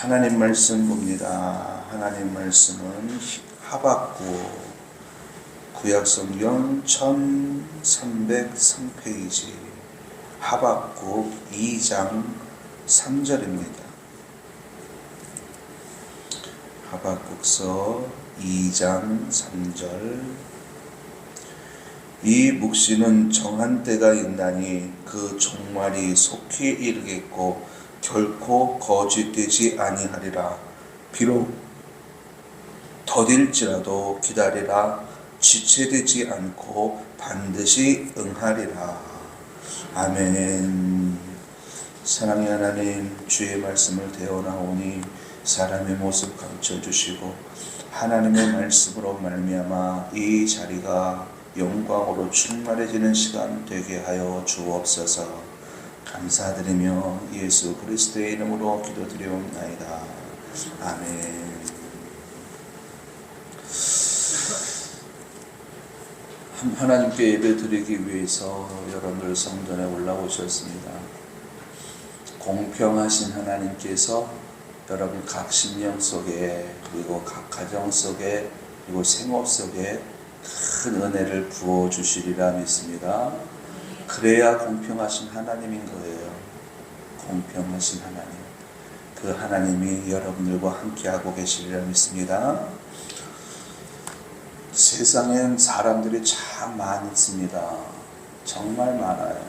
하나님 말씀 봅니다. 하나님 말씀은 하박국 구약성경 1303페이지 하박국 2장 3절입니다. 하박국서 2장 3절 이 묵시는 정한 때가 있나니 그 종말이 속히 이르겠고 결코 거짓되지 아니하리라. 비록 더딜지라도 기다리라. 지체되지 않고 반드시 응하리라. 아멘. 사랑의 하나님, 주의 말씀을 대언하오니 사람의 모습 감춰주시고 하나님의 말씀으로 말미암아 이 자리가 영광으로 충만해지는 시간 되게 하여 주옵소서. 감사드리며 예수 그리스도의 이름으로 기도드리옵나이다. 아멘. 하나님께 예배드리기 위해서 여러분들 성전에 올라오셨습니다. 공평하신 하나님께서 여러분 각 심령 속에 그리고 각 가정 속에 그리고 생업 속에 큰 은혜를 부어주시리라 믿습니다. 그래야 공평하신 하나님인 거예요. 공평하신 하나님. 그 하나님이 여러분들과 함께하고 계시리라 믿습니다. 세상엔 사람들이 참 많습니다. 정말 많아요.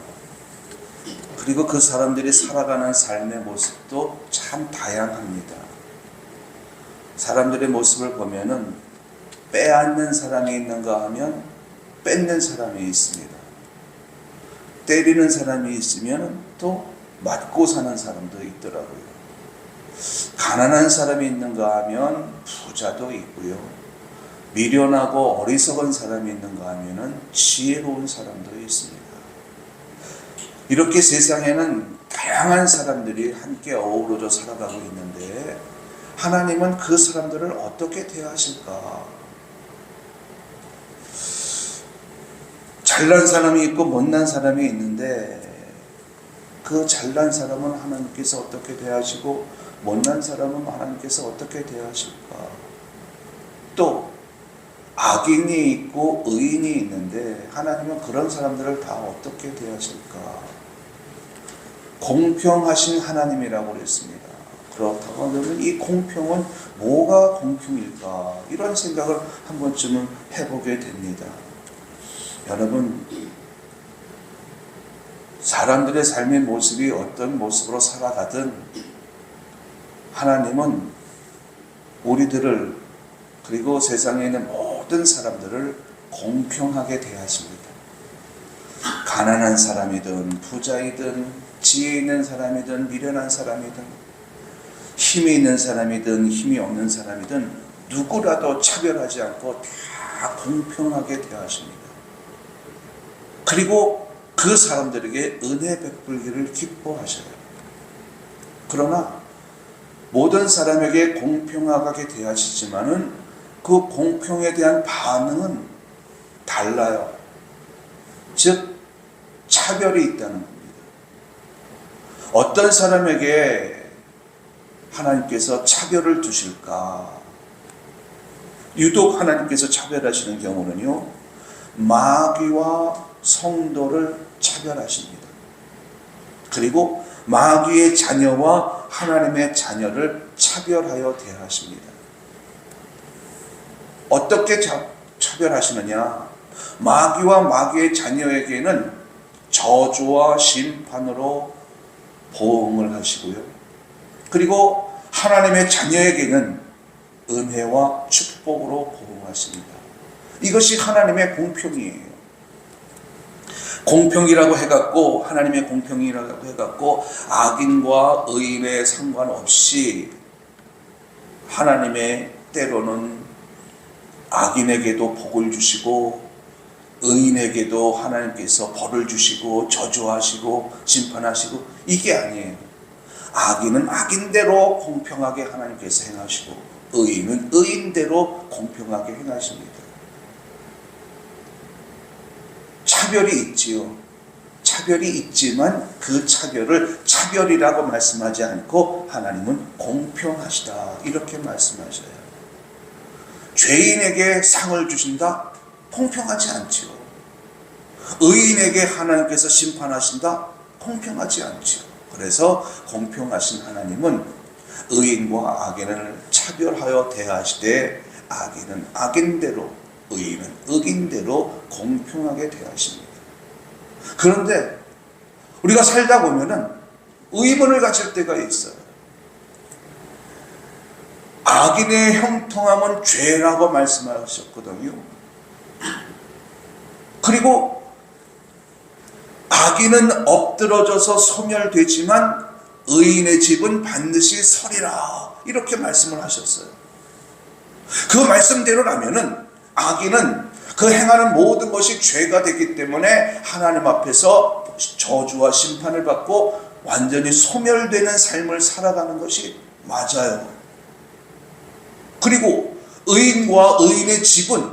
그리고 그 사람들이 살아가는 삶의 모습도 참 다양합니다. 사람들의 모습을 보면은 빼앗는 사람이 있는가 하면 뺏는 사람이 있습니다. 때리는 사람이 있으면 또 맞고 사는 사람도 있더라고요. 가난한 사람이 있는가 하면 부자도 있고요. 미련하고 어리석은 사람이 있는가 하면 지혜로운 사람도 있습니다. 이렇게 세상에는 다양한 사람들이 함께 어우러져 살아가고 있는데 하나님은 그 사람들을 어떻게 대하실까? 잘난 사람이 있고 못난 사람이 있는데 그 잘난 사람은 하나님께서 어떻게 대하시고 못난 사람은 하나님께서 어떻게 대하실까? 또 악인이 있고 의인이 있는데 하나님은 그런 사람들을 다 어떻게 대하실까? 공평하신 하나님이라고 그랬습니다. 그렇다면 이 공평은 뭐가 공평일까? 이런 생각을 한 번쯤은 해보게 됩니다. 여러분, 사람들의 삶의 모습이 어떤 모습으로 살아가든 하나님은 우리들을 그리고 세상에 있는 모든 사람들을 공평하게 대하십니다. 가난한 사람이든 부자이든 지혜 있는 사람이든 미련한 사람이든 힘이 있는 사람이든 힘이 없는 사람이든 누구라도 차별하지 않고 다 공평하게 대하십니다. 그리고 그 사람들에게 은혜 베풀기를 기뻐하셔요. 그러나 모든 사람에게 공평하게 대하시지만은 그 공평에 대한 반응은 달라요. 즉 차별이 있다는 겁니다. 어떤 사람에게 하나님께서 차별을 두실까? 유독 하나님께서 차별하시는 경우는요, 마귀와 성도를 차별하십니다. 그리고 마귀의 자녀와 하나님의 자녀를 차별하여 대하십니다. 어떻게 차별하시느냐? 마귀와 마귀의 자녀에게는 저주와 심판으로 보응을 하시고요. 그리고 하나님의 자녀에게는 은혜와 축복으로 보응하십니다. 이것이 하나님의 공평이에요. 공평이라고 해갖고 하나님의 공평이라고 해갖고 악인과 의인의 상관없이 하나님의 때로는 악인에게도 복을 주시고 의인에게도 하나님께서 벌을 주시고 저주하시고 심판하시고 이게 아니에요. 악인은 악인대로 공평하게 하나님께서 행하시고 의인은 의인대로 공평하게 행하십니다. 차별이 있지요. 차별이 있지만 그 차별을 차별이라고 말씀하지 않고 하나님은 공평하시다 이렇게 말씀하셔요. 죄인에게 상을 주신다? 공평하지 않지요. 의인에게 하나님께서 심판하신다? 공평하지 않지요. 그래서 공평하신 하나님은 의인과 악인을 차별하여 대하시되 악인은 악인대로 의인은 의인대로 공평하게 대하십니다. 그런데 우리가 살다 보면은 의문을 가질 때가 있어요. 악인의 형통함은 죄라고 말씀하셨거든요. 그리고 악인은 엎드러져서 소멸되지만 의인의 집은 반드시 서리라 이렇게 말씀을 하셨어요. 그 말씀대로라면은 악인은 그 행하는 모든 것이 죄가 되기 때문에 하나님 앞에서 저주와 심판을 받고 완전히 소멸되는 삶을 살아가는 것이 맞아요. 그리고 의인과 의인의 집은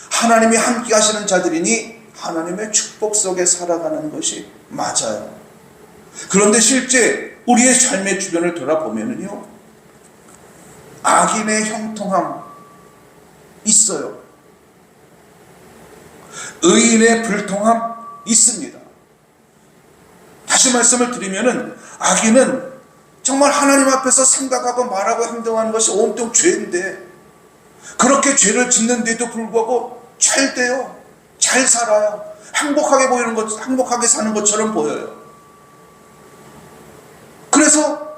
하나님이 함께 하시는 자들이니 하나님의 축복 속에 살아가는 것이 맞아요. 그런데 실제 우리의 삶의 주변을 돌아보면요, 악인의 형통함 있어요. 의인의 불통함 있습니다. 다시 말씀을 드리면은 악인은 정말 하나님 앞에서 생각하고 말하고 행동하는 것이 온통 죄인데 그렇게 죄를 짓는데도 불구하고 잘 돼요. 잘 살아요. 행복하게 보이는 것, 행복하게 사는 것처럼 보여요. 그래서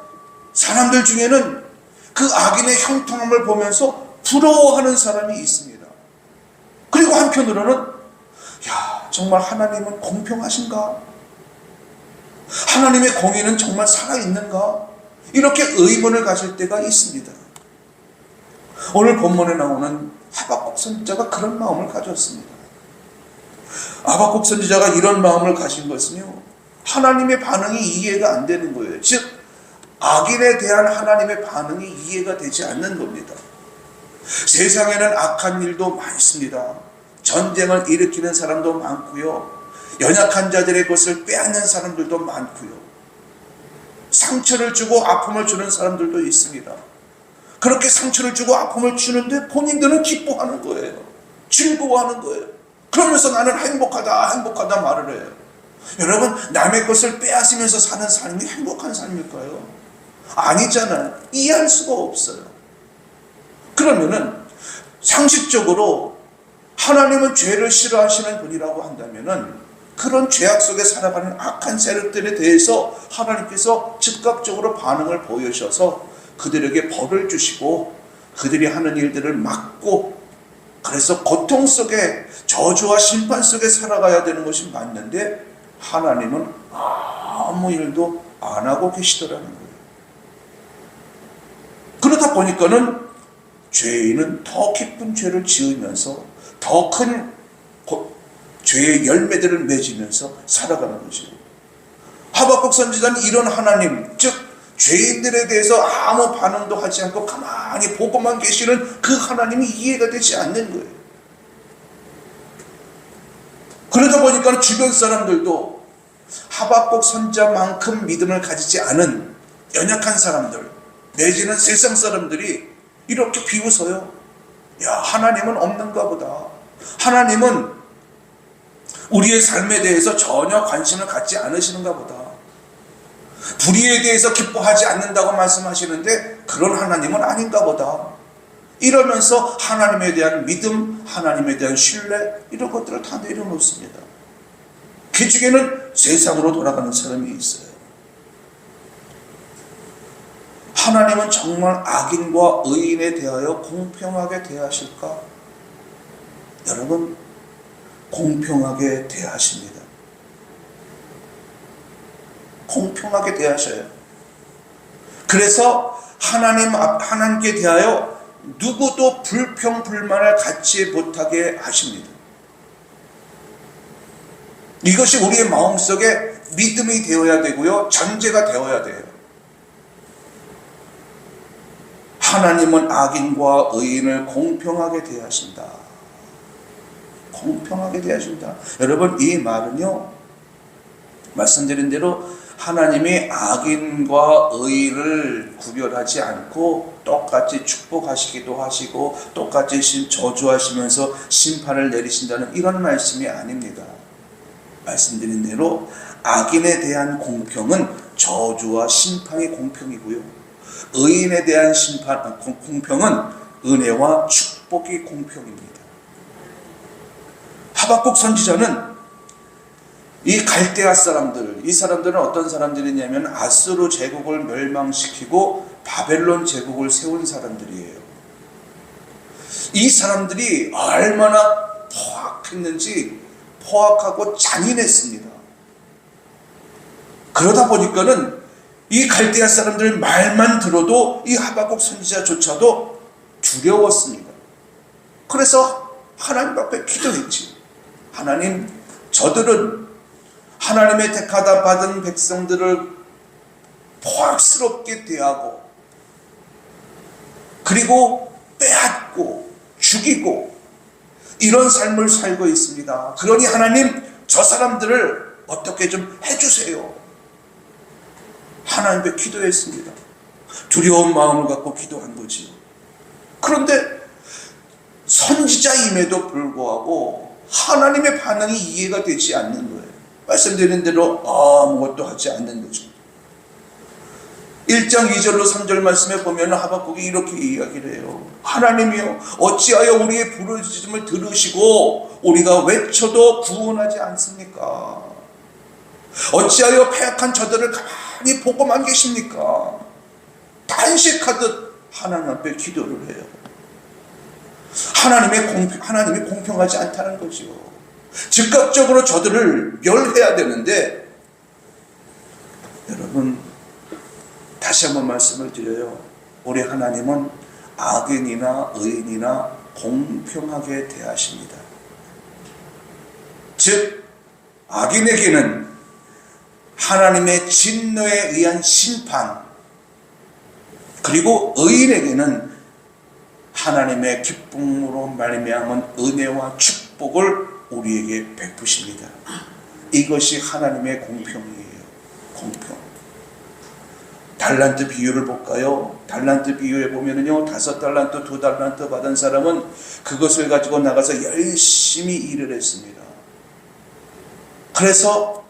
사람들 중에는 그 악인의 형통함을 보면서 부러워하는 사람이 있습니다. 그리고 한편으로는 정말 하나님은 공평하신가? 하나님의 공의는 정말 살아있는가? 이렇게 의문을 가질 때가 있습니다. 오늘 본문에 나오는 하박국 선지자가 그런 마음을 가졌습니다. 하박국 선지자가 이런 마음을 가진 것은요, 하나님의 반응이 이해가 안 되는 거예요. 즉 악인에 대한 하나님의 반응이 이해가 되지 않는 겁니다. 세상에는 악한 일도 많습니다. 전쟁을 일으키는 사람도 많고요, 연약한 자들의 것을 빼앗는 사람들도 많고요, 상처를 주고 아픔을 주는 사람들도 있습니다. 그렇게 상처를 주고 아픔을 주는데 본인들은 기뻐하는 거예요. 즐거워하는 거예요. 그러면서 나는 행복하다 말을 해요. 여러분, 남의 것을 빼앗으면서 사는 삶이 행복한 삶일까요? 아니잖아요. 이해할 수가 없어요. 그러면은 상식적으로 하나님은 죄를 싫어하시는 분이라고 한다면은 그런 죄악 속에 살아가는 악한 세력들에 대해서 하나님께서 즉각적으로 반응을 보여주셔서 그들에게 벌을 주시고 그들이 하는 일들을 막고, 그래서 고통 속에 저주와 심판 속에 살아가야 되는 것이 맞는데 하나님은 아무 일도 안 하고 계시더라는 거예요. 그러다 보니까는 죄인은 더 깊은 죄를 지으면서 더 큰 죄의 열매들을 맺으면서 살아가는 것이고, 하박국 선지자는 이런 하나님, 즉 죄인들에 대해서 아무 반응도 하지 않고 가만히 보고만 계시는 그 하나님이 이해가 되지 않는 거예요. 그러다 보니까 주변 사람들도 하박국 선지자만큼 믿음을 가지지 않은 연약한 사람들 내지는 세상 사람들이 이렇게 비웃어요. 하나님은 없는가 보다. 하나님은 우리의 삶에 대해서 전혀 관심을 갖지 않으시는가 보다. 불의에 대해서 기뻐하지 않는다고 말씀하시는데 그런 하나님은 아닌가 보다. 이러면서 하나님에 대한 믿음, 하나님에 대한 신뢰, 이런 것들을 다 내려놓습니다. 그 중에는 세상으로 돌아가는 사람이 있어요. 하나님은 정말 악인과 의인에 대하여 공평하게 대하실까? 여러분, 공평하게 대하십니다. 공평하게 대하셔요. 그래서 하나님께 대하여 누구도 불평불만을 갖지 못하게 하십니다. 이것이 우리의 마음속에 믿음이 되어야 되고요, 전제가 되어야 돼요. 하나님은 악인과 의인을 공평하게 대하신다. 공평하게 대하신다. 여러분, 이 말은요, 말씀드린 대로 하나님이 악인과 의를 구별하지 않고 똑같이 축복하시기도 하시고 똑같이 저주하시면서 심판을 내리신다는 이런 말씀이 아닙니다. 말씀드린 대로 악인에 대한 공평은 저주와 심판의 공평이고요, 의인에 대한 공평은 은혜와 축복의 공평입니다. 하박국 선지자는 이 갈대아 사람들, 이 사람들은 어떤 사람들이냐면 아수르 제국을 멸망시키고 바벨론 제국을 세운 사람들이에요. 이 사람들이 얼마나 포악했는지, 포악하고 잔인했습니다. 그러다 보니까는 이 갈대아 사람들 말만 들어도 이 하박국 선지자조차도 두려웠습니다. 그래서 하나님 앞에 기도했지. 하나님, 저들은 하나님의 택하다 받은 백성들을 포악스럽게 대하고 그리고 빼앗고 죽이고 이런 삶을 살고 있습니다. 그러니 하나님, 저 사람들을 어떻게 좀 해주세요. 하나님께 기도했습니다. 두려운 마음을 갖고 기도한 거지요. 그런데 선지자임에도 불구하고 하나님의 반응이 이해가 되지 않는 거예요. 말씀드린 대로 아무것도 하지 않는 거죠. 1장 2절로 3절 말씀에 보면 하박국이 이렇게 이야기를 해요. 하나님이여, 어찌하여 우리의 부르짖음을 들으시고 우리가 외쳐도 구원하지 않습니까? 어찌하여 패역한 저들을 가만히 보고만 계십니까? 단식하듯 하나님 앞에 기도를 해요. 하나님이 공평하지 않다는 거죠. 즉각적으로 저들을 멸해야 되는데, 여러분, 다시 한번 말씀을 드려요. 우리 하나님은 악인이나 의인이나 공평하게 대하십니다. 즉, 악인에게는 하나님의 진노에 의한 심판, 그리고 의인에게는 하나님의 기쁨으로 말미암은 은혜와 축복을 우리에게 베푸십니다. 이것이 하나님의 공평이에요. 공평. 달란트 비유를 볼까요? 달란트 비유에 보면은요, 5달란트, 2달란트 받은 사람은 그것을 가지고 나가서 열심히 일을 했습니다. 그래서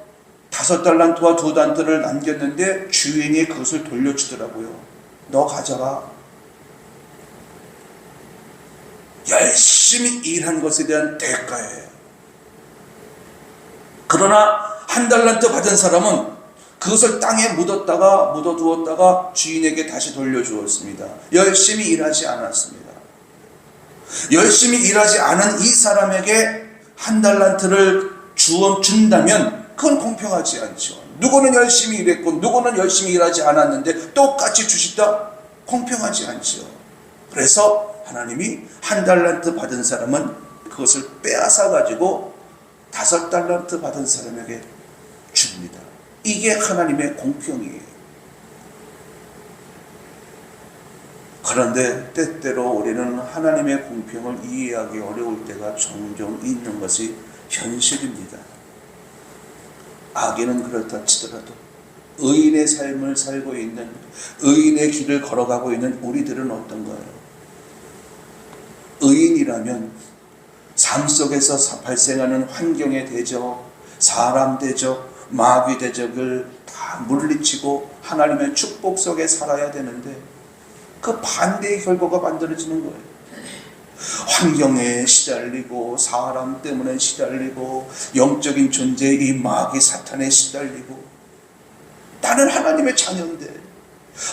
5달란트와 2달란트를 남겼는데 주인이 그것을 돌려주더라고요. 너 가져가. 열심히 일한 것에 대한 대가예요. 그러나 1달란트 받은 사람은 그것을 땅에 묻어두었다가 주인에게 다시 돌려주었습니다. 열심히 일하지 않았습니다. 열심히 일하지 않은 이 사람에게 1달란트를 준다면 그건 공평하지 않죠. 누구는 열심히 일했고 누구는 열심히 일하지 않았는데 똑같이 주시다? 공평하지 않죠. 그래서 하나님이 1달란트 받은 사람은 그것을 빼앗아 가지고 5달란트 받은 사람에게 줍니다. 이게 하나님의 공평이에요. 그런데 때때로 우리는 하나님의 공평을 이해하기 어려울 때가 종종 있는 것이 현실입니다. 악인은 그렇다 치더라도 의인의 삶을 살고 있는, 의인의 길을 걸어가고 있는 우리들은 어떤가요? 의인이라면 삶 속에서 발생하는 환경의 대적, 사람 대적, 마귀 대적을 다 물리치고 하나님의 축복 속에 살아야 되는데 그 반대의 결과가 만들어지는 거예요. 환경에 시달리고 사람 때문에 시달리고 영적인 존재의 이 마귀 사탄에 시달리고, 나는 하나님의 자녀인데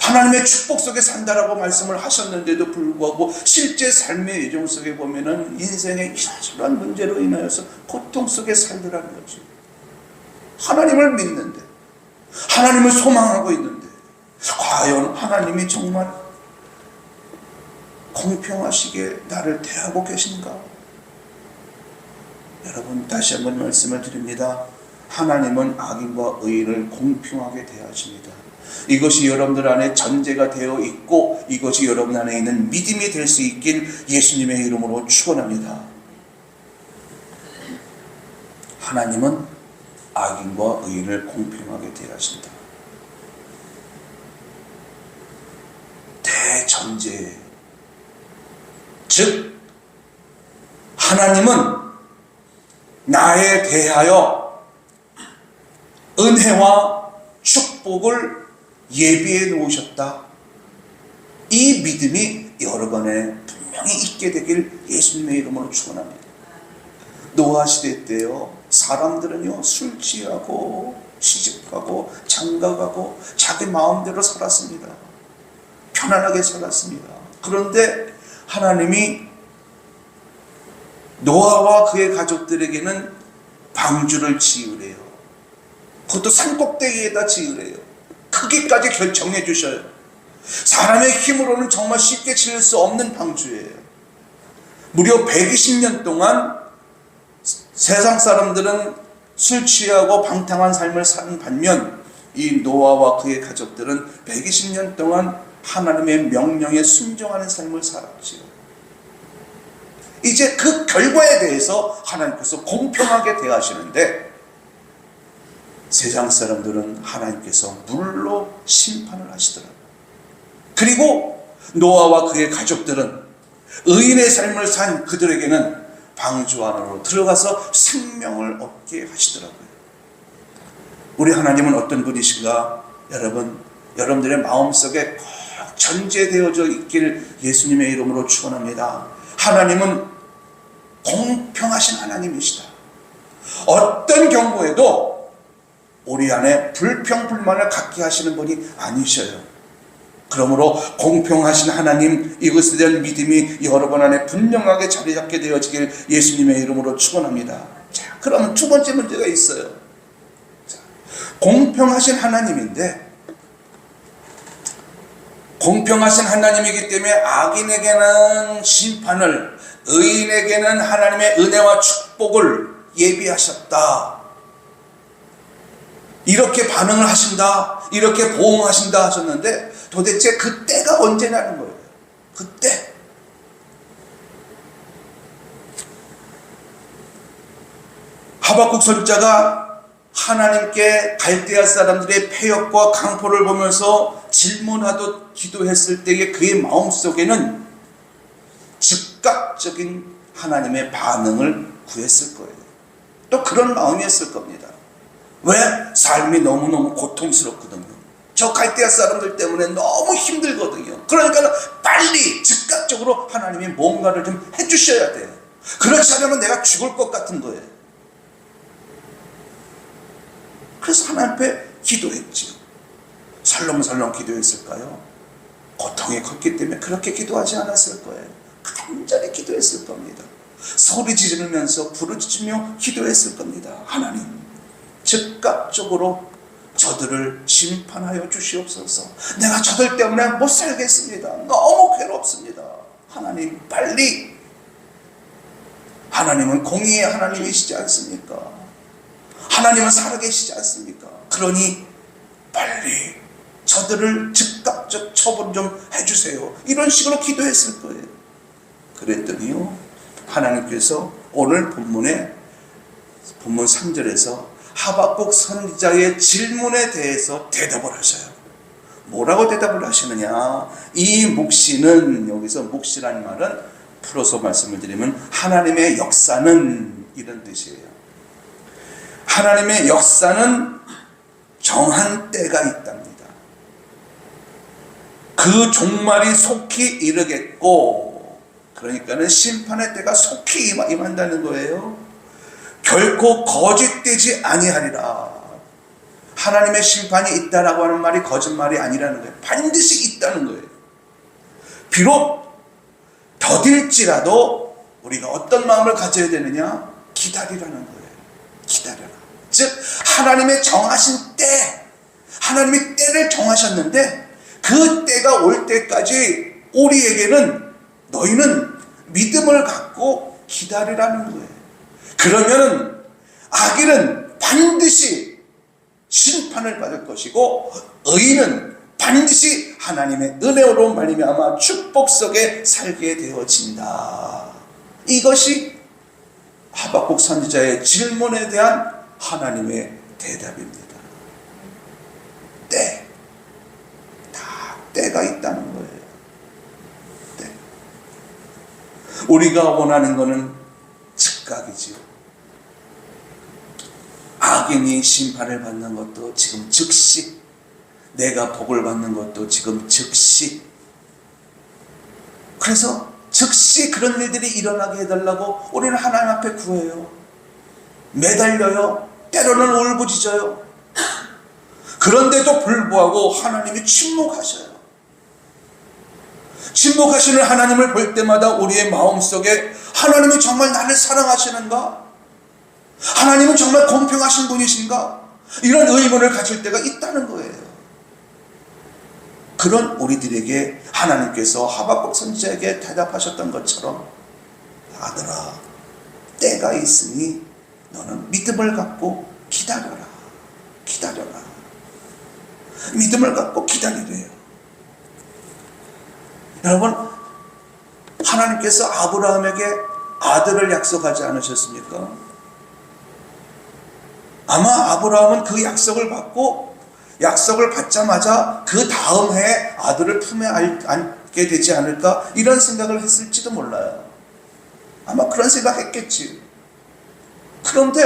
하나님의 축복 속에 산다라고 말씀을 하셨는데도 불구하고 실제 삶의 예정 속에 보면은 인생의 이런저런 문제로 인하여서 고통 속에 살더라는 거죠. 하나님을 믿는데, 하나님을 소망하고 있는데 과연 하나님이 정말 공평하시게 나를 대하고 계신가? 여러분, 다시 한번 말씀을 드립니다. 하나님은 악인과 의인을 공평하게 대하십니다. 이것이 여러분들 안에 전제가 되어 있고 이것이 여러분 안에 있는 믿음이 될 수 있길 예수님의 이름으로 축원합니다. 하나님은 악인과 의인을 공평하게 대하신다. 대전제. 즉 하나님은 나에 대하여 은혜와 축복을 예비해 놓으셨다. 이 믿음이 여러분에 분명히 있게 되길 예수님의 이름으로 축원합니다. 노아 시대 때요, 사람들은요 술 취하고 시집가고 장가가고 자기 마음대로 살았습니다. 편안하게 살았습니다. 그런데 하나님이 노아와 그의 가족들에게는 방주를 지으래요. 그것도 산꼭대기에다 지으래요. 크기까지 결정해 주셔요. 사람의 힘으로는 정말 쉽게 지을 수 없는 방주예요. 무려 120년 동안 세상 사람들은 술 취하고 방탕한 삶을 사는 반면 이 노아와 그의 가족들은 120년 동안 하나님의 명령에 순종하는 삶을 살았지요. 이제 그 결과에 대해서 하나님께서 공평하게 대하시는데 세상 사람들은 하나님께서 물로 심판을 하시더라고요. 그리고 노아와 그의 가족들은 의인의 삶을 산 그들에게는 방주 안으로 들어가서 생명을 얻게 하시더라고요. 우리 하나님은 어떤 분이신가? 여러분들의 마음속에 꼭 전제되어져 있길 예수님의 이름으로 축원합니다. 하나님은 공평하신 하나님이시다. 어떤 경우에도 우리 안에 불평불만을 갖게 하시는 분이 아니셔요. 그러므로 공평하신 하나님, 이것에 대한 믿음이 여러분 안에 분명하게 자리 잡게 되어지길 예수님의 이름으로 축원합니다. 자, 그러면 두 번째 문제가 있어요. 자, 공평하신 하나님인데 공평하신 하나님이기 때문에 악인에게는 심판을, 의인에게는 하나님의 은혜와 축복을 예비하셨다. 이렇게 반응을 하신다, 이렇게 보응하신다 하셨는데 도대체 그 때가 언제냐는 거예요. 그때. 하박국 선지자가 하나님께 갈대아 사람들의 패역과 강포를 보면서 질문하듯 기도했을 때의 그의 마음속에는 즉각적인 하나님의 반응을 구했을 거예요. 또 그런 마음이었을 겁니다. 왜? 삶이 너무너무 고통스럽거든요. 저 갈대아 사람들 때문에 너무 힘들거든요. 그러니까 빨리 즉각적으로 하나님이 뭔가를 좀 해주셔야 돼요. 그렇지 않으면 내가 죽을 것 같은 거예요. 그래서 하나님 앞에 기도했지요. 설렁설렁 기도했을까요? 고통이 컸기 때문에 그렇게 기도하지 않았을 거예요. 간절히 기도했을 겁니다. 소리 지르면서 부르짖으며 기도했을 겁니다. 하나님, 즉각적으로 저들을 심판하여 주시옵소서. 내가 저들 때문에 못 살겠습니다. 너무 괴롭습니다. 하나님, 빨리. 하나님은 공의의 하나님이시지 않습니까? 하나님은 살아계시지 않습니까? 그러니 빨리 저들을 즉각적 처분 좀 해주세요. 이런 식으로 기도했을 거예요. 그랬더니요, 하나님께서 오늘 본문 3절에서 하박국 선지자의 질문에 대해서 대답을 하셔요. 뭐라고 대답을 하시느냐? 이 묵시는, 여기서 묵시라는 말은 풀어서 말씀을 드리면 하나님의 역사는, 이런 뜻이에요. 하나님의 역사는 정한 때가 있답니다. 그 종말이 속히 이르겠고, 그러니까는 심판의 때가 속히 임한다는 거예요. 결코 거짓되지 아니하리라. 하나님의 심판이 있다라고 하는 말이 거짓말이 아니라는 거예요. 반드시 있다는 거예요. 비록 더딜지라도 우리가 어떤 마음을 가져야 되느냐? 기다리라는 거예요. 기다려라. 즉 하나님의 정하신 때, 하나님이 때를 정하셨는데 그 때가 올 때까지 우리에게는, 너희는 믿음을 갖고 기다리라는 거예요. 그러면 악인은 반드시 심판을 받을 것이고 의인은 반드시 하나님의 은혜로 말미암아 축복 속에 살게 되어진다. 이것이 하박국 선지자의 질문에 대한 하나님의 대답입니다. 다 때가 있다는 거예요. 때. 우리가 원하는 것은 즉각이지요. 악인이 심판을 받는 것도 지금 즉시, 내가 복을 받는 것도 지금 즉시. 그래서 즉시 그런 일들이 일어나게 해달라고 우리는 하나님 앞에 구해요. 매달려요. 때로는 울부짖어요. 그런데도 불구하고 하나님이 침묵하셔요. 침묵하시는 하나님을 볼 때마다 우리의 마음속에 하나님이 정말 나를 사랑하시는가? 하나님은 정말 공평하신 분이신가? 이런 의문을 가질 때가 있다는 거예요. 그런 우리들에게 하나님께서 하박국 선지자에게 대답하셨던 것처럼, 아들아, 때가 있으니 너는 믿음을 갖고 기다려라. 기다려라. 믿음을 갖고 기다리래요. 여러분, 하나님께서 아브라함에게 아들을 약속하지 않으셨습니까? 아마 아브라함은 그 약속을 받고, 약속을 받자마자 그 다음 해에 아들을 품에 안게 되지 않을까, 이런 생각을 했을지도 몰라요. 아마 그런 생각했겠지. 그런데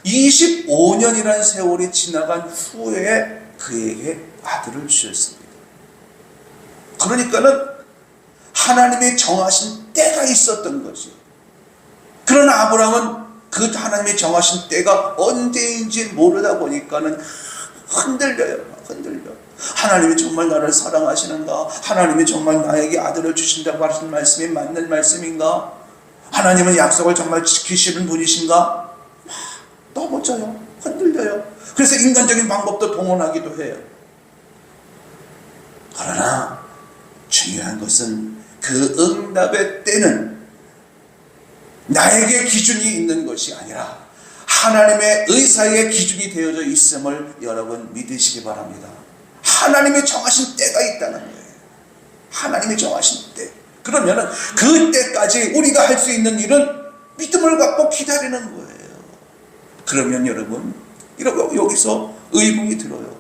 25년이라는 세월이 지나간 후에 그에게 아들을 주셨습니다. 그러니까는 하나님이 정하신 때가 있었던 거지. 그러나 아브라함은 그 하나님이 정하신 때가 언제인지 모르다 보니까는 흔들려요. 하나님이 정말 나를 사랑하시는가? 하나님이 정말 나에게 아들을 주신다고 하신 말씀이 맞는 말씀인가? 하나님은 약속을 정말 지키시는 분이신가? 넘어져요. 흔들려요. 그래서 인간적인 방법도 동원하기도 해요. 그러나 중요한 것은 그 응답의 때는 나에게 기준이 있는 것이 아니라 하나님의 의사의 기준이 되어져 있음을 여러분 믿으시기 바랍니다. 하나님이 정하신 때가 있다는 거예요. 하나님이 정하신 때. 그러면 그 때까지 우리가 할 수 있는 일은 믿음을 갖고 기다리는 거예요. 그러면 여러분, 여기서 의문이 들어요.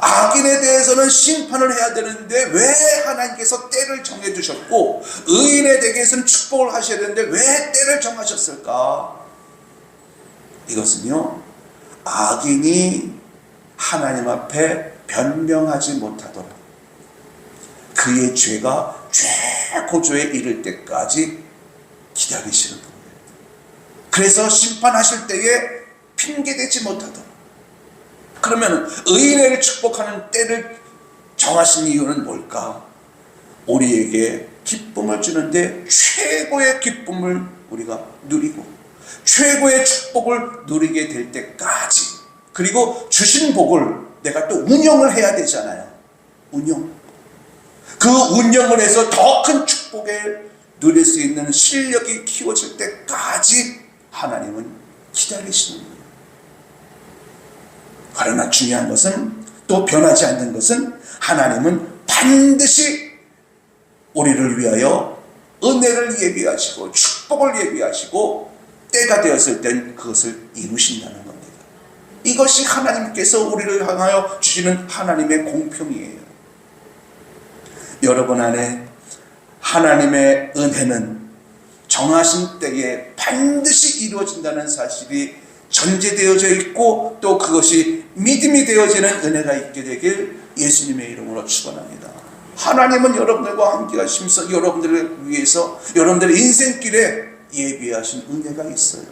악인에 대해서는 심판을 해야 되는데 왜 하나님께서 때를 정해주셨고, 의인에 대해서는 축복을 하셔야 되는데 왜 때를 정하셨을까? 이것은요, 악인이 하나님 앞에 변명하지 못하도록 그의 죄가 최고조에 이를 때까지 기다리시는 거예요. 그래서 심판하실 때에 핑계대지 못하도록. 그러면 의인을 축복하는 때를 정하신 이유는 뭘까? 우리에게 기쁨을 주는데 최고의 기쁨을 우리가 누리고 최고의 축복을 누리게 될 때까지, 그리고 주신 복을 내가 또 운영을 해야 되잖아요. 그 운영을 해서 더 큰 축복을 누릴 수 있는 실력이 키워질 때까지 하나님은 기다리시는 거예요. 그러나 중요한 것은, 또 변하지 않는 것은, 하나님은 반드시 우리를 위하여 은혜를 예비하시고 축복을 예비하시고 때가 되었을 땐 그것을 이루신다는 겁니다. 이것이 하나님께서 우리를 향하여 주시는 하나님의 공평이에요. 여러분 안에 하나님의 은혜는 정하신 때에 반드시 이루어진다는 사실이 전제되어져 있고, 또 그것이 믿음이 되어지는 은혜가 있게 되길 예수님의 이름으로 축원합니다. 하나님은 여러분들과 함께 하시면서 여러분들을 위해서 여러분들의 인생길에 예비하신 은혜가 있어요.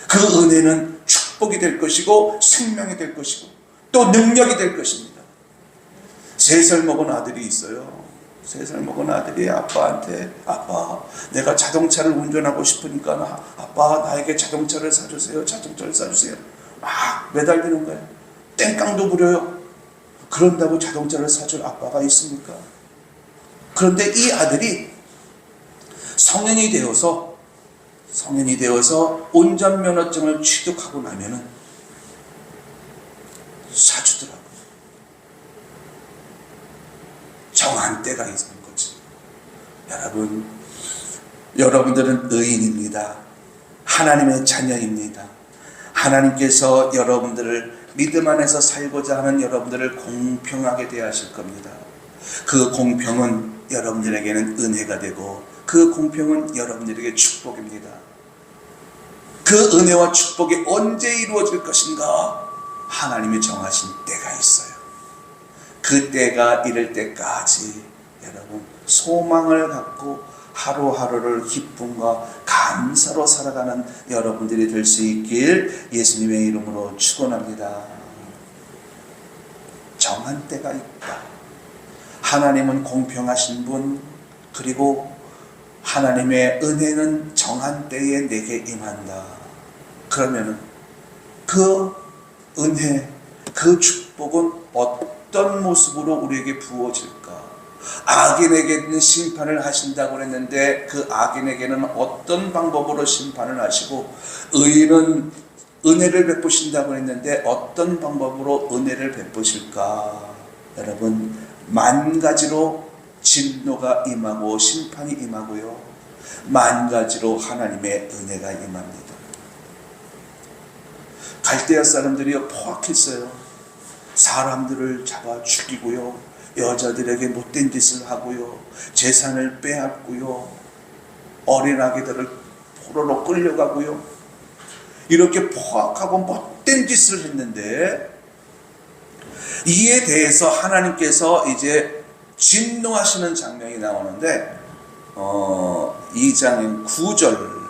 그 은혜는 축복이 될 것이고 생명이 될 것이고 또 능력이 될 것입니다. 3살 먹은 아들이 있어요. 3살 먹은 아들이 아빠한테, 아빠, 내가 자동차를 운전하고 싶으니까 아빠 나에게 자동차를 사주세요. 자동차를 사주세요. 막 매달리는 거예요. 땡깡도 부려요. 그런다고 자동차를 사줄 아빠가 있습니까? 그런데 이 아들이 성인이 되어서 운전면허증을 취득하고 나면은 사주더라고요. 정한 때가 있는 거지. 여러분들은 의인입니다. 하나님의 자녀입니다. 하나님께서 여러분들을 믿음 안에서 살고자 하는 여러분들을 공평하게 대하실 겁니다. 그 공평은 여러분들에게는 은혜가 되고 그 공평은 여러분들에게 축복입니다. 그 은혜와 축복이 언제 이루어질 것인가? 하나님이 정하신 때가 있어요. 그 때가 이를 때까지 여러분 소망을 갖고 하루하루를 기쁨과 감사로 살아가는 여러분들이 될 수 있길 예수님의 이름으로 축원합니다. 정한 때가 있다. 하나님은 공평하신 분, 그리고 하나님의 은혜는 정한 때에 내게 임한다. 그러면 그 은혜, 그 축복은 어떤 모습으로 우리에게 부어질까? 악인에게는 심판을 하신다고 했는데 그 악인에게는 어떤 방법으로 심판을 하시고, 의인은 은혜를 베푸신다고 했는데 어떤 방법으로 은혜를 베푸실까? 여러분, 만 가지로 진노가 임하고 심판이 임하고요, 만 가지로 하나님의 은혜가 임합니다. 갈대아 사람들이 포악했어요. 사람들을 잡아 죽이고요, 여자들에게 못된 짓을 하고요, 재산을 빼앗고요, 어린 아기들을 포로로 끌려가고요, 이렇게 포악하고 못된 짓을 했는데, 이에 대해서 하나님께서 이제 진노하시는 장면이 나오는데 2장 9절입니다.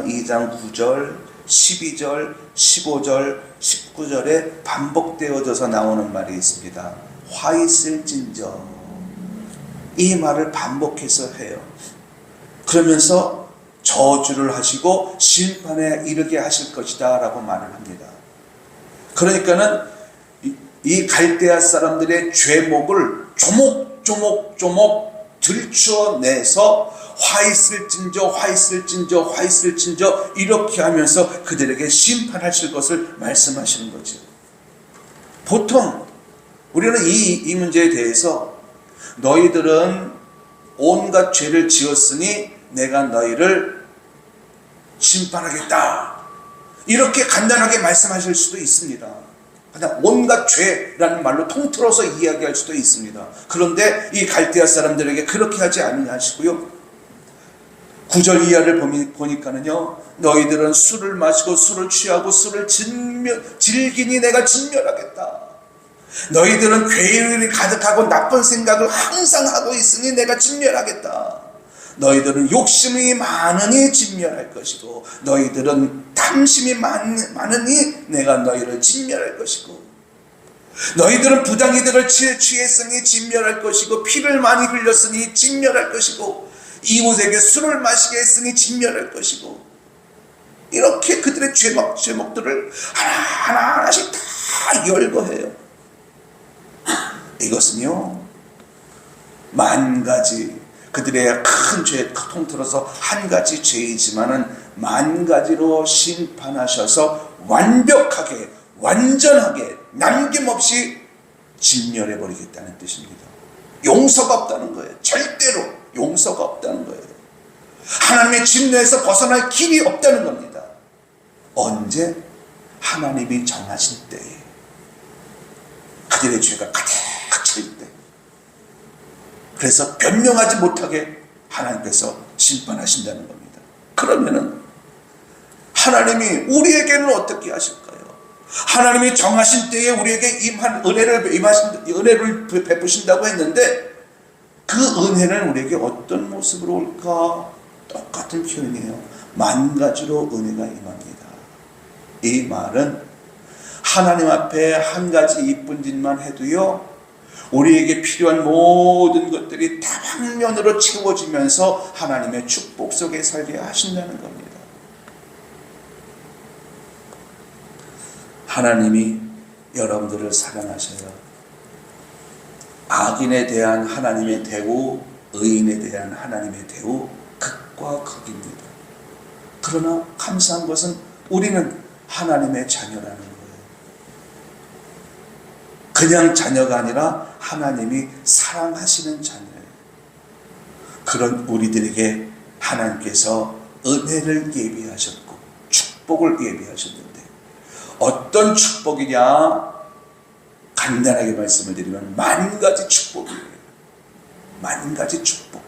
2장 9절, 12절, 15절, 19절에 반복되어져서 나오는 말이 있습니다. 화 있을진저, 이 말을 반복해서 해요. 그러면서 저주를 하시고 심판에 이르게 하실 것이다 라고 말을 합니다. 그러니까는 이 갈대아 사람들의 죄목을 조목조목 들추어내서 화 있을진저 이렇게 하면서 그들에게 심판하실 것을 말씀하시는 거죠. 보통 우리는 이 문제에 대해서 너희들은 온갖 죄를 지었으니 내가 너희를 심판하겠다, 이렇게 간단하게 말씀하실 수도 있습니다. 그냥 온갖 죄라는 말로 통틀어서 이야기할 수도 있습니다. 그런데 이 갈대아 사람들에게 그렇게 하지 아니하시고요, 9절 이하를 보니까는요, 너희들은 술을 마시고 술을 취하고 술을 즐기니 내가 진멸하겠다. 너희들은 괴율이 가득하고 나쁜 생각을 항상 하고 있으니 내가 진멸하겠다. 너희들은 욕심이 많으니 진멸할 것이고, 너희들은 탐심이 많으니 내가 너희를 진멸할 것이고, 너희들은 부당이들을 취했으니 진멸할 것이고, 피를 많이 흘렸으니 진멸할 것이고, 이웃에게 술을 마시게 했으니 진멸할 것이고, 이렇게 그들의 죄목들을 하나하나씩 다 열거해요. 이것은요, 만 가지, 그들의 큰 죄 통틀어서 한 가지 죄이지만은 만 가지로 심판하셔서 완벽하게, 완전하게, 남김없이 진멸해 버리겠다는 뜻입니다. 용서가 없다는 거예요. 절대로 용서가 없다는 거예요. 하나님의 진노에서 벗어날 길이 없다는 겁니다. 언제? 하나님이 정하신 때에, 그들의 죄가 가득 찰 때. 그래서 변명하지 못하게 하나님께서 심판하신다는 겁니다. 그러면은 하나님이 우리에게는 어떻게 하실까요? 하나님이 정하신 때에 우리에게 임한 은혜를 베푸신다고 했는데, 그 은혜는 우리에게 어떤 모습으로 올까? 똑같은 표현이에요. 만 가지로 은혜가 임합니다. 이 말은 하나님 앞에 한 가지 이쁜 짓만 해도요, 우리에게 필요한 모든 것들이 다방면으로 채워지면서 하나님의 축복 속에 살게 하신다는 겁니다. 하나님이 여러분들을 사랑하셔요. 악인에 대한 하나님의 대우, 의인에 대한 하나님의 대우, 극과 극입니다. 그러나 감사한 것은 우리는 하나님의 자녀라는 거예요. 그냥 자녀가 아니라 하나님이 사랑하시는 자녀예요. 그런 우리들에게 하나님께서 은혜를 예비하셨고 축복을 예비하셨는데 어떤 축복이냐? 간단하게 말씀을 드리면 만 가지 축복이에요. 만 가지 축복.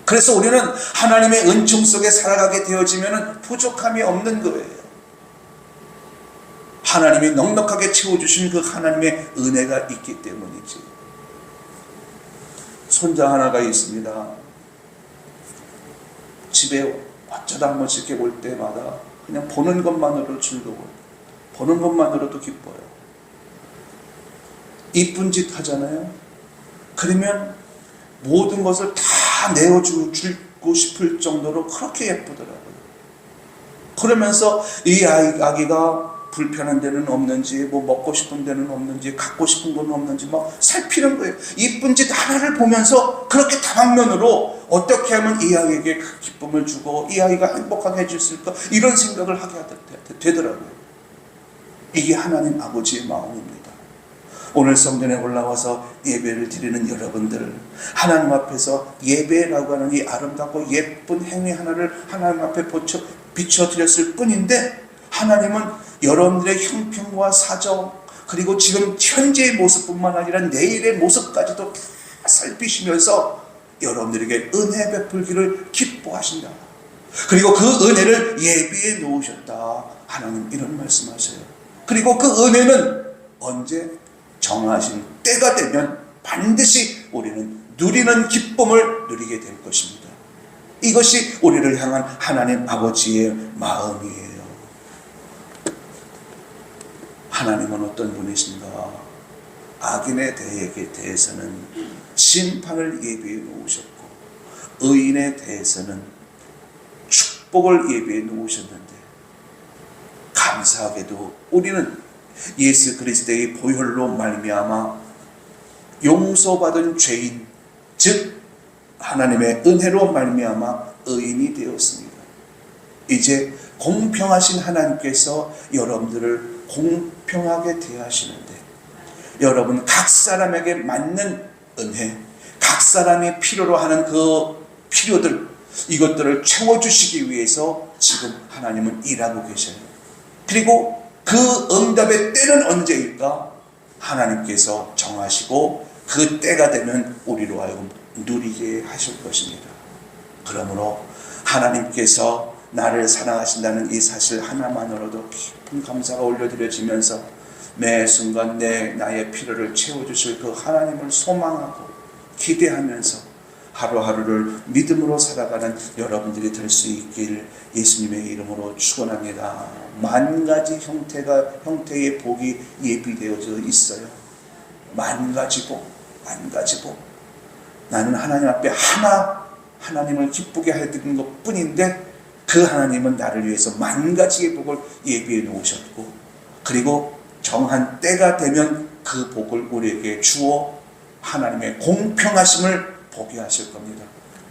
그래서 우리는 하나님의 은총 속에 살아가게 되어지면 부족함이 없는 거예요. 하나님이 넉넉하게 채워주신 그 하나님의 은혜가 있기 때문이지. 손자 하나가 있습니다. 집에 어쩌다 한 번씩 이렇게 올 때마다 그냥 보는 것만으로도 즐거워요. 보는 것만으로도 기뻐요. 이쁜 짓 하잖아요. 그러면 모든 것을 다 내어주고 싶을 정도로 그렇게 예쁘더라고요. 그러면서 이 아기가 불편한 데는 없는지, 뭐 먹고 싶은 데는 없는지, 갖고 싶은 건 없는지 막 살피는 거예요. 이쁜 짓 하나를 보면서 그렇게 다방면으로 어떻게 하면 이 아이에게 그 기쁨을 주고 이 아이가 행복하게 해줄 수 있을까, 이런 생각을 하게 되더라고요. 이게 하나님 아버지의 마음입니다. 오늘 성전에 올라와서 예배를 드리는 여러분들, 하나님 앞에서 예배라고 하는 이 아름답고 예쁜 행위 하나를 하나님 앞에 비춰드렸을 뿐인데, 하나님은 여러분들의 형편과 사정, 그리고 지금 현재의 모습뿐만 아니라 내일의 모습까지도 다 살피시면서 여러분들에게 은혜 베풀기를 기뻐하신다. 그리고 그 은혜를 예비해 놓으셨다. 하나님 이런 말씀하세요. 그리고 그 은혜는 언제? 정하신 때가 되면 반드시 우리는 누리는 기쁨을 누리게 될 것입니다. 이것이 우리를 향한 하나님 아버지의 마음이에요. 하나님은 어떤 분이신가? 악인에 대해서는 심판을 예비해 놓으셨고, 의인에 대해서는 축복을 예비해 놓으셨는데, 감사하게도 우리는 예수 그리스도의 보혈로 말미암아 용서받은 죄인, 즉 하나님의 은혜로 말미암아 의인이 되었습니다. 이제 공평하신 하나님께서 여러분들을 공평하게 대하시는데, 여러분 각 사람에게 맞는 은혜, 각 사람이 필요로 하는 그 필요들, 이것들을 채워주시기 위해서 지금 하나님은 일하고 계셔요. 그리고 그 응답의 때는 언제일까? 하나님께서 정하시고 그 때가 되면 우리로 하여금 누리게 하실 것입니다. 그러므로 하나님께서 나를 사랑하신다는 이 사실 하나만으로도 깊은 감사가 올려드려지면서 매 순간 나의 필요를 채워주실 그 하나님을 소망하고 기대하면서 하루하루를 믿음으로 살아가는 여러분들이 될 수 있길 예수님의 이름으로 축원합니다. 만 가지 형태의 복이 예비되어져 있어요. 만 가지 복, 만 가지 복. 나는 하나님 앞에 하나님을 기쁘게 해드리는 것 뿐인데, 그 하나님은 나를 위해서 만 가지의 복을 예비해 놓으셨고, 그리고 정한 때가 되면 그 복을 우리에게 주어 하나님의 공평하심을 보게 하실 겁니다.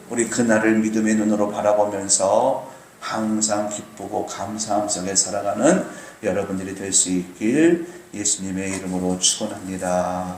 우리 그날을 믿음의 눈으로 바라보면서 항상 기쁘고 감사함 속에 살아가는 여러분들이 될 수 있길 예수님의 이름으로 축원합니다.